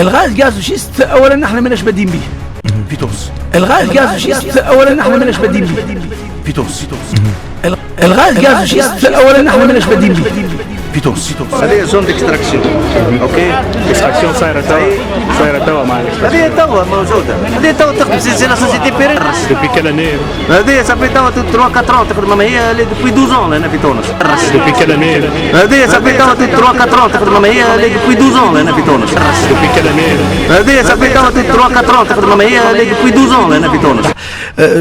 الغاز الجازوشيست اولا نحن ماناش بادين به في تونس. الغاز الجازوشيست اولا نحن ماناش بادين به في تونس. الغاز الجازوشيست اولا نحن ماناش بادين به في تونس. هذه زون ديكستراكسيون. اوكي اكستراكسيون صايره توا معلش. هذه توا موجوده. هذه توا تخدم سي لا سوسيتي بيرين. دوبي كال اني هذه صافي توا 3 4 تخدم. ما هي دوبي 12 ans هنا في تونس. دوبي كال اني هذه صافي توا 3 4 ans تخدم. ما هي دوبي 12 ans هنا في تونس. دوبي كال اني هذه صافي توا 3 4 ans تخدم. ما هي دوبي 12 ans هنا في تونس.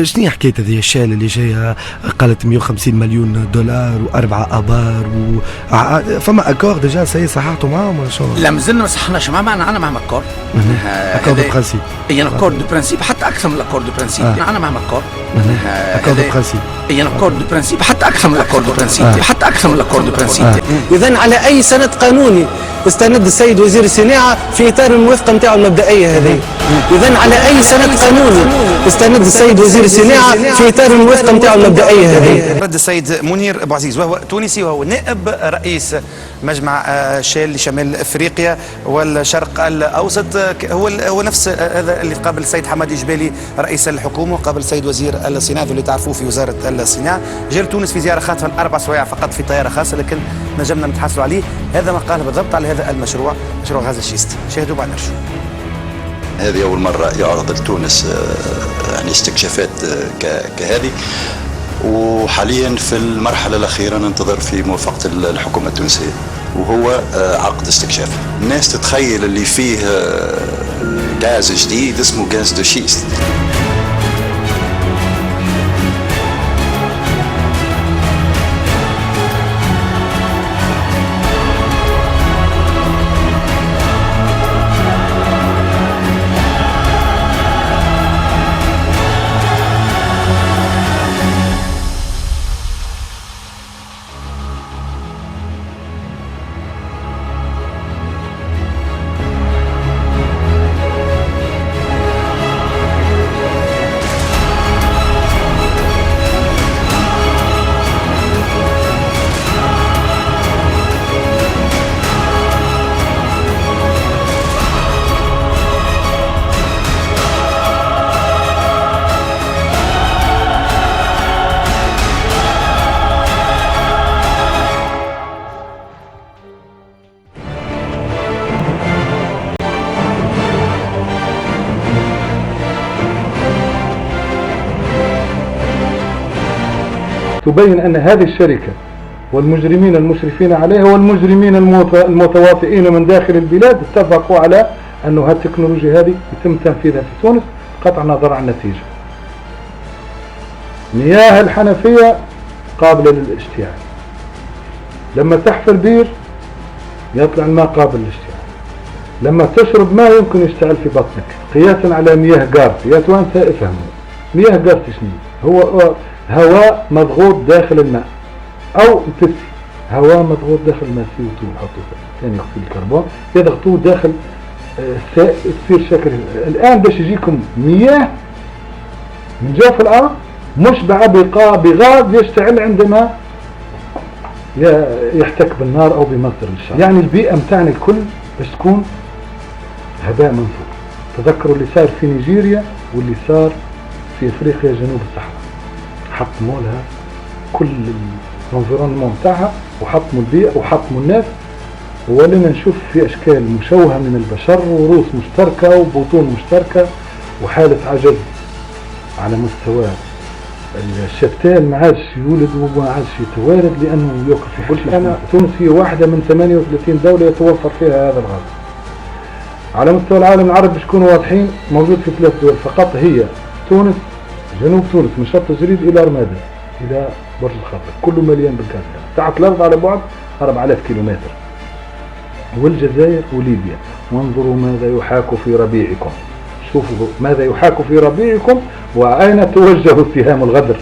شنو هي حكايه هذه الشال اللي جايه قالت 150 مليون دولار واربعه ابار فما اكور ديجا سي صححتوا معاهم ولا شو؟ لا مازلنا ما صحناش معنا معهم اكور. اكور دو برانسيب. اي اكور دو برانسيب حتى اكثر من الاكور دو برانسيب. معنا معهم اكور. اكور دو برانسيب. اي اكور دو برانسيب حتى اكثر من الاكور دو برانسيب. حتى اكثر من الاكور دو برانسيب. إذن على أي سند قانوني استند السيد وزير الصناعة في إطار الموافقة نتاعو المبدئية هذه؟ إذن على أي سند قانوني استند السيد وزير الصناعة في إطار الموافقة نتاعو المبدئية هذه؟ رد السيد منير بوعزيز وهو تونسي وهو نائب رئيس مجمع شال لشمال افريقيا والشرق الاوسط. هو نفس هذا اللي قابل السيد حمادي جبالي رئيس الحكومه وقابل السيد وزير الصناعه اللي تعرفوه في وزاره الصناعه. جاء لتونس في زياره خاطفه 4 سوايع فقط في طياره خاصه لكن نجمنا نتحصلوا عليه. هذا ما قال بالضبط على هذا المشروع مشروع غاز الشيست. شاهدوا بعد نرجعوا. هذه أول مرة يعرض لتونس يعني استكشافات كهذه، وحاليا في المرحلة الأخيرة ننتظر في موافقة الحكومة التونسية وهو عقد استكشاف. الناس تتخيل اللي فيه غاز جديد اسمه غاز دو شيست. تبين أن هذه الشركة والمجرمين المشرفين عليها والمجرمين المتواطئين من داخل البلاد اتفقوا على أن هذه التكنولوجيا هذه يتم تنفيذها في تونس قطع نظر عن النتيجة. مياه الحنفية قابلة للاشتعال، لما تحفر بير يطلع الماء قابل للاشتعال، لما تشرب ماء يمكن يشتعل في بطنك، قياسا على مياه جارت. يا توانسة افهموا مياه جارت شنو هو؟ هواء مضغوط داخل الماء، او تفسي هواء مضغوط داخل الماء CO2 نحطوه ثاني اكسيد الكربون يضغطوه داخل السائل تصير شكل. الان باش يجيكم مياه من جوف الارض مشبعة بغاز يشتعل عندما يحتك بالنار او بمصدر الشعر. يعني البيئة متاعنا الكل باش تكون هباء منثور. تذكروا اللي صار في نيجيريا واللي صار في افريقيا جنوب الصحراء، حطموا لها كل الانفيرونمون تاعها وحطموا البيئة وحطموا الناس، ولنا نشوف في اشكال مشوهة من البشر ورؤوس مشتركة وبطون مشتركة وحالة عجز على مستوى الشتان. ما عادش يولد وما عادش يتوارد لانه يوقف في حل. انا تونس هي واحدة من 38 دولة يتوفر فيها هذا الغاز. على مستوى العالم العربي باش نكونوا واضحين موجود في 3 دول فقط، هي تونس، جنوب تونس من شط جريد الى رمادة الى برج الخاطر كله مليان بالغاز تحت الارض على بعد 4000 كيلومتر، والجزائر وليبيا. وانظروا ماذا يحاك في ربيعكم، شوفوا ماذا يحاك في ربيعكم واين توجه اتهام الغدر.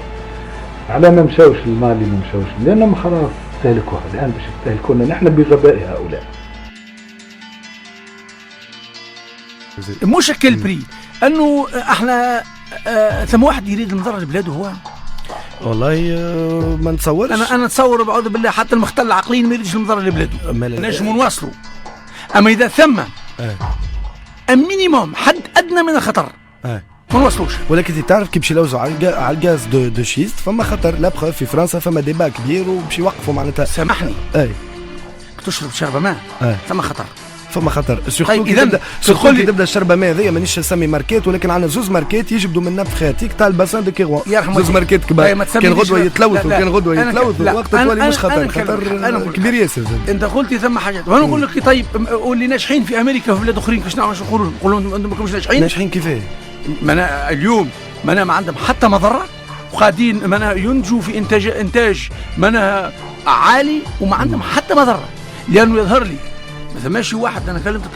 على ما مشاوش المالي ما مشاوش لانهم خلاص استهلكوها، الان باش يستهلكونا نحن بغباء هؤلاء. مشكل بري انه احنا ثم واحد يريد المضر لبلاده هو والله ما نتصورش. انا نتصور بعوذ بالله حتى المختل العقلي ما يريدش المضر لبلاده نجموا نواصلوا. اما اذا ثم المينيموم حد ادنى من الخطر ما نوصلوش. ولكن انت تعرف كي باش يلوزوا على الغاز دو شيست فما خطر. لا بخوف في فرنسا فما ديبا كبير وباش يوقفوا معناتها. سامحني اي تشرب شربة ماء ثم خطر. فما خطر طيب اذا تدخل لي تبدا الشربه ماء هذيا مانيش نسمي ماركات ولكن عندنا زوز ماركات يجبدوا من نفخ خاتيك تاع الباسان دو كيروان. زوز ماركات كبار كان غدوه يتلوثوا كان غدوه يتلوثوا وقت تولي مش خطر خطر كبير ياسر. انت قلت ثم حاجات وانا نقول لك طيب واللي ناجحين في امريكا وفي بلاد اخرين كيفاش نقولوا انتم ماكمش ناجحين؟ ناجحين كيفاه؟ ما اليوم ما عندهم حتى مضره وقاعدين ينتجوا في انتاج عالي وما عندهم حتى مضره. لانه يظهر لي ما ثماش واحد انا كلمتك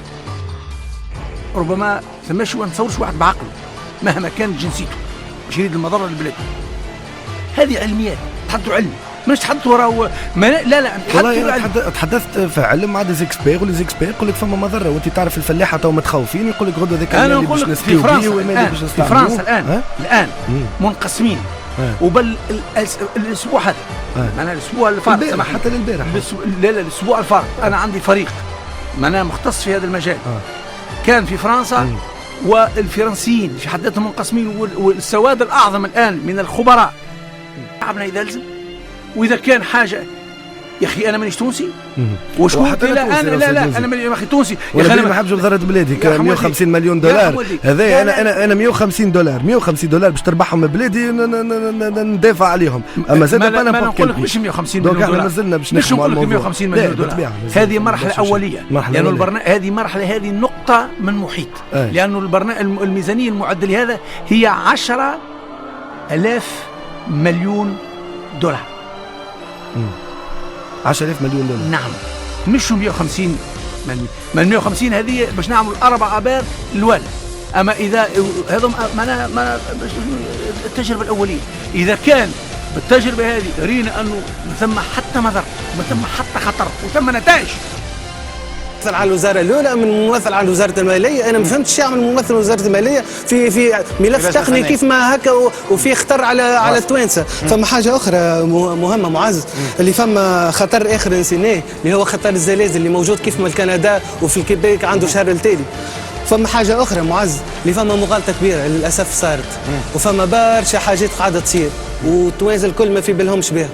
ربما ثماش ما نتصورش واحد بعقله مهما كانت جنسيته باش يريد المضره للبلاد. هذه علميات تحدثوا علم مش تحدثوا وراه لا والله تحدثت في علم مع ديزيكسبير وليزيكسبير يقول لك فما مضره وانت تعرف الفلاحه تو متخوفين يقول لك غدوه ذاك انا نقول لك في فرنسا الان منقسمين وبل الاسبوع هذا معناها الاسبوع الفارق حتى للبارح لا الاسبوع الفارق انا عندي فريق معناها مختص في هذا المجال كان في فرنسا والفرنسيين في حد ذاتهم منقسمين والسواد الاعظم الان من الخبراء شعبنا اذا لزم واذا كان حاجه يا اخي انا مانيش تونسي وش لا انا ما اخي تونسي يا اخي انا ما نحبش بضرة بلادي 150 مليون دولار هذا انا 150 دولار باش تربحهم بلادي ندافع عليهم اما زاد ما نقول لك مش 150 مليون دولار احنا مازلنا باش نحكموا على الموضوع 150 مليون دولار هذه مرحله اوليه لانه هذه مرحله هذه نقطه من محيط لانه الميزانيه المعده لهذا هي 10,000 مليون دولار 10,000 مليون دولار نعم مش 150 من 150 هذه باش نعمل 4 آبار الوالد. اما اذا هذا ما التجربه الاوليه اذا كان بالتجربه هذه رينا انه ما ثم حتى مضر ما ثم حتى خطر وثم نتائج. ممثل على الوزاره الاولى من ممثل على وزاره الماليه انا ما فهمتش يعمل ممثل وزاره الماليه في ملف تقني كيف ما هكا وفي خطر على التوانسه. فما حاجه اخرى مهمه معز اللي فما خطر اخر نسيناه اللي هو خطر الزلازل اللي موجود كيف ما كندا وفي الكيبيك عنده شهر التالي. فما حاجه اخرى معز اللي فما مغالطه كبيره للاسف صارت وفما برشا حاجات قاعده تصير والتوانسه الكل ما في بالهمش بها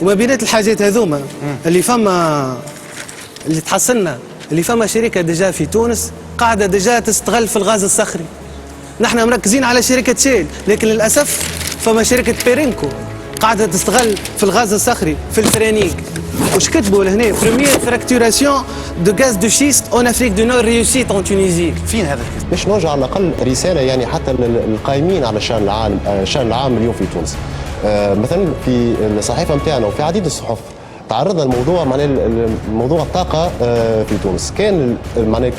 وما بينات الحاجات هذوما اللي فما اللي تحصلنا اللي فما شركه ديجا في تونس قاعده ديجا تستغل في الغاز الصخري. نحن مركزين على شركه شيل لكن للاسف فما شركه بيرينكو قاعده تستغل في الغاز الصخري في الفرانيك. وش كتبوا لهنا بروميير فراكتوراسيون دو غاز دو شيست اون افريك دو نور ريوسيت اون تونيزي. فين هذا الكتاب؟ باش نوجه على الاقل رساله يعني حتى القائمين على الشان العام اليوم في تونس. مثلا في الصحيفه نتاعنا وفي عديد الصحف تعرضنا لموضوع موضوع الطاقة في تونس. كان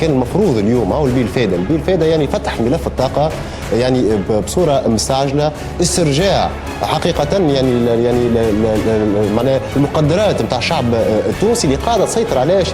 المفروض اليوم أو البي الفايدة يعني فتح ملف الطاقة يعني بصورة مستعجلة استرجاع حقيقة يعني المقدرات نتاع الشعب التونسي اللي قاعدة تسيطر على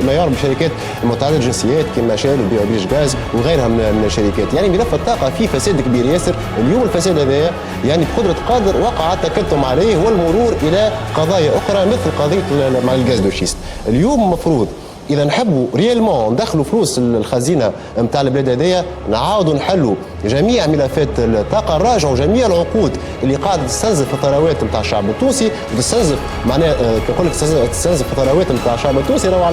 ما يعرف بشركات متعددة الجنسيات كما شال وبيج غاز وغيرها من الشركات. يعني ملف الطاقة فيه فساد كبير ياسر. اليوم الفساد هذا يعني بقدرة قادر وقع التكتم عليه والمرور إلى قضايا أخرى مثل قضية مع الغاز دو شيست. اليوم مفروض إذا نحبوا ريالمون ندخلوا فلوس الخزينة نتاع البلاد هذيا نعاودوا نحلوا جميع ملفات الطاقة نراجعوا جميع العقود اللي قاعدة تستنزف الثروات نتاع الشعب التونسي وتستنزف معناها كيقول لك تستنزف الثروات نتاع الشعب التونسي راهو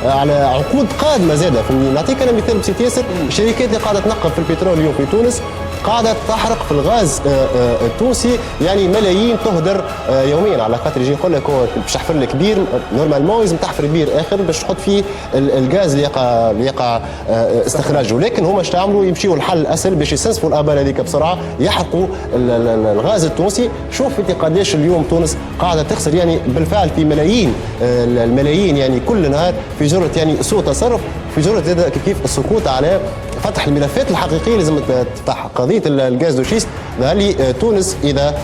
على عقود قادمة زادة. نعطيك أنا مثال بسيط ياسر الشركات اللي قاعدة تنقب في البترول اليوم في تونس قاعدة تحرق في الغاز التونسي يعني ملايين تهدر يوميا على خاطر يجي يقول لك باش تحفر لك بير نورمالمون لازم تحفر بير اخر باش تحط فيه الغاز اللي يقع استخراجه. لكن هما اش تعملوا يمشيوا الحل الاسهل باش يستنزفوا الابار هذيك بسرعه يحرقوا الغاز التونسي. شوف انت قداش اليوم تونس قاعده تخسر يعني بالفعل في الملايين يعني كل نهار في جرة يعني سوء تصرف في جرة كيف السكوت على فتح الملفات الحقيقيه لازم تفتح قضيه الغاز دو شيست. لي تونس اذا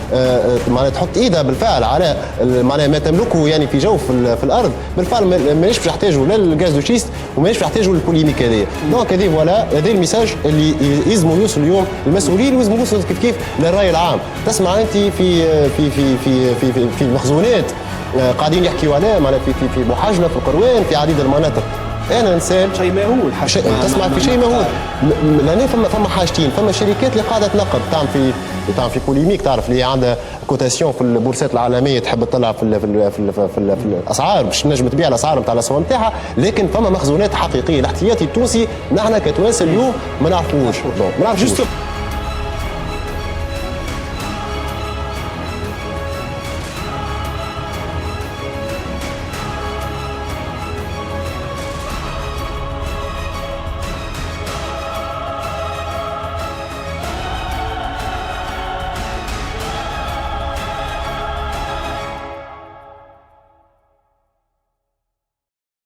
معناها تحط ايدها بالفعل على معناها ما تملكه يعني في جوف في الارض بالفعل مانيش باش يحتاجوا لا الغاز دو شيست ومانيش باش يحتاجوا للبوليميك هذه. دونك هذه فوالا هذا الميساج اللي يلزموا يوصل اليوم المسؤولين ويلزموا يوصلوا كيف للراي العام. تسمع انت في في في في في في المخزونات قاعدين يحكيوا عليه معناها في محاجله في القروان في عديد المناطق انا انسان شيء مهول تسمع في شيء مهول. لهنا فما حاجتين، فما شركات اللي قاعده تنقب تعمل في بوليميك، تعرف اللي عندها كوتاسيون في البورصات العالميه، تحب تطلع في الاسعار باش تنجم تبيع الاسعار نتاع الاسهم نتاعها، لكن فما مخزونات حقيقيه. الاحتياطي التونسي نحن كتوانسه اليوم ما نعرفوش.